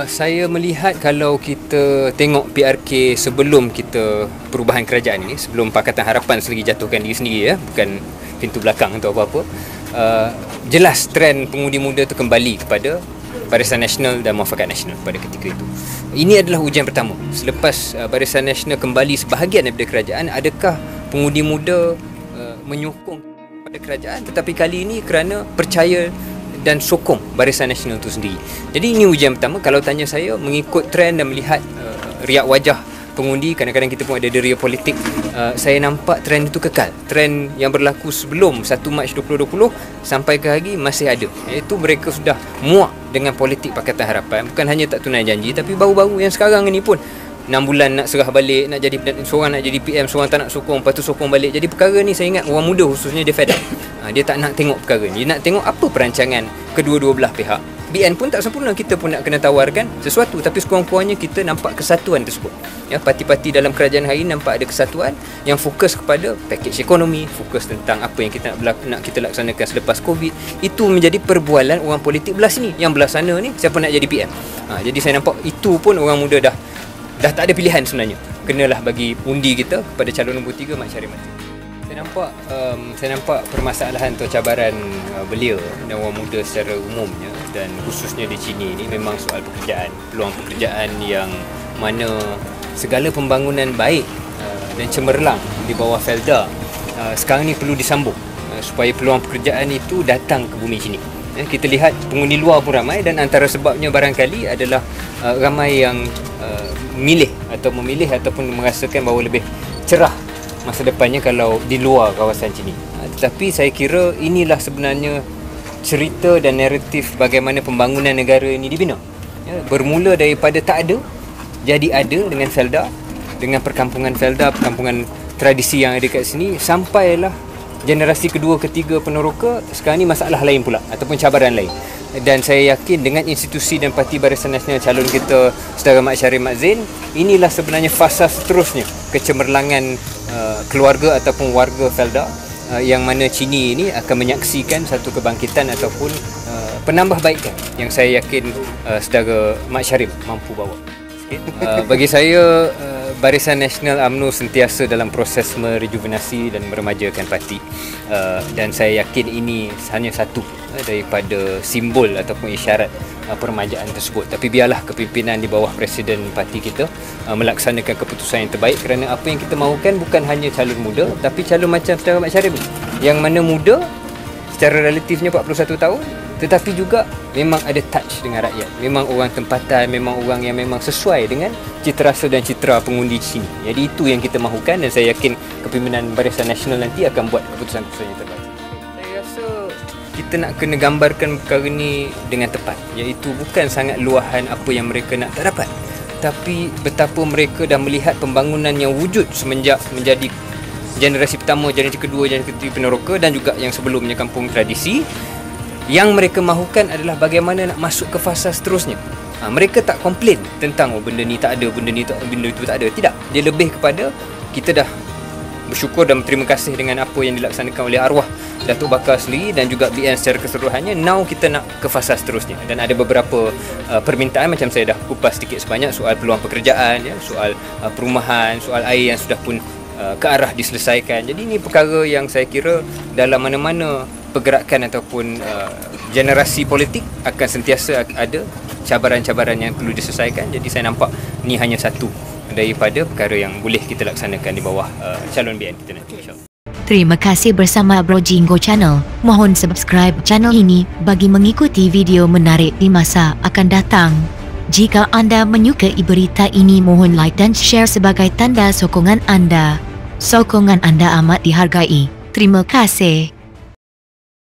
Saya melihat kalau kita tengok PRK sebelum kita perubahan kerajaan ini, sebelum Pakatan Harapan selagi jatuhkan diri sendiri, bukan pintu belakang atau apa-apa, jelas trend pengundi muda itu kembali kepada Barisan Nasional dan Muafakat Nasional pada ketika itu. Ini adalah ujian pertama. Selepas Barisan Nasional kembali sebahagian daripada kerajaan, adakah pengundi muda menyokong pada kerajaan, tetapi kali ini kerana percaya dan sokong Barisan Nasional itu sendiri. Jadi ini ujian pertama. Kalau tanya saya, mengikut trend dan melihat riak wajah pengundi, kadang-kadang kita pun ada deria politik, saya nampak trend itu kekal. Trend yang berlaku sebelum 1 Mac 2020 sampai ke hari masih ada, iaitu mereka sudah muak dengan politik Pakatan Harapan. Bukan hanya tak tunai janji, tapi baru-baru yang sekarang ini pun 6 bulan nak serah balik, nak jadi, seorang nak jadi PM, seorang tak nak sokong, lepas tu sokong balik. Jadi perkara ni saya ingat orang muda khususnya dia fed up. Dia tak nak tengok perkara ni. Dia nak tengok apa perancangan kedua-dua belah pihak. BN pun tak sempurna, kita pun nak kena tawarkan sesuatu, tapi sekurang-kurangnya kita nampak kesatuan tersebut. Parti-parti dalam kerajaan hari ini nampak ada kesatuan yang fokus kepada pakej ekonomi, fokus tentang apa yang kita nak kita laksanakan selepas COVID. Itu menjadi perbualan orang politik belah sini. Yang belah sana ni siapa nak jadi PM. Jadi saya nampak itu pun orang muda dah tak ada pilihan sebenarnya. Kenalah bagi undi kita kepada calon nombor 3 Mat Syarif Matin. Saya nampak permasalahan atau cabaran belia dan orang muda secara umumnya, dan khususnya di sini ini memang soal pekerjaan, peluang pekerjaan yang mana segala pembangunan baik dan cemerlang di bawah Felda sekarang ni perlu disambung supaya peluang pekerjaan itu datang ke bumi sini. Kita lihat pengundi luar pun ramai, dan antara sebabnya barangkali adalah ramai yang memilih ataupun merasakan bahawa lebih cerah masa depannya kalau di luar kawasan sini. Tetapi saya kira inilah sebenarnya cerita dan naratif bagaimana pembangunan negara ini dibina. Bermula daripada tak ada, jadi ada dengan Felda, dengan perkampungan Felda, perkampungan tradisi yang ada kat sini, sampailah generasi kedua, ketiga peneroka. Sekarang ni masalah lain pula ataupun cabaran lain. Dan saya yakin dengan institusi dan Parti Barisan Nasional calon kita Saudara Mat Syarif Mat Zain, inilah sebenarnya fasa seterusnya kecemerlangan keluarga ataupun warga Felda, yang mana Cini ini akan menyaksikan satu kebangkitan ataupun penambahbaikan yang saya yakin Saudara Mat Syarif mampu bawa. Bagi saya, Barisan Nasional UMNO sentiasa dalam proses merejuvenasi dan meremajakan parti, dan saya yakin ini hanya satu daripada simbol ataupun isyarat peremajaan tersebut. Tapi biarlah kepimpinan di bawah Presiden parti kita melaksanakan keputusan yang terbaik, kerana apa yang kita mahukan bukan hanya calon muda, tapi calon macam Saudara Mat Syarif yang mana muda secara relatifnya 41 tahun, tetapi juga memang ada touch dengan rakyat, memang orang tempatan, memang orang yang memang sesuai dengan citra rasa dan citra pengundi di sini. Jadi itu yang kita mahukan, dan saya yakin kepimpinan Barisan Nasional nanti akan buat keputusan-keputusan yang terbaik. Saya rasa kita nak kena gambarkan perkara ni dengan tepat, iaitu bukan sangat luahan apa yang mereka nak tak dapat, tapi betapa mereka dah melihat pembangunan yang wujud semenjak menjadi generasi pertama, generasi kedua, generasi ketiga peneroka, dan juga yang sebelumnya kampung tradisi. Yang mereka mahukan adalah bagaimana nak masuk ke fasa seterusnya. Mereka tak komplain tentang benda ni tak ada, benda itu tak ada. Tidak. Dia lebih kepada kita dah bersyukur dan berterima kasih dengan apa yang dilaksanakan oleh arwah Datuk Bakar sendiri dan juga BN secara keseluruhannya. Now kita nak ke fasa seterusnya, dan ada beberapa permintaan macam saya dah kupas sedikit sebanyak, soal peluang pekerjaan, soal perumahan, soal air yang sudah pun ke arah diselesaikan. Jadi ini perkara yang saya kira dalam mana-mana pergerakan ataupun generasi politik akan sentiasa ada cabaran-cabaran yang perlu diselesaikan. Jadi saya nampak ni hanya satu daripada perkara yang boleh kita laksanakan di bawah calon BN kita nanti, insyaAllah. Terima kasih bersama Bro Jingo Channel. Mohon subscribe channel ini bagi mengikuti video menarik di masa akan datang. Jika anda menyukai berita ini, mohon like dan share sebagai tanda sokongan anda. Sokongan anda amat dihargai. Terima kasih.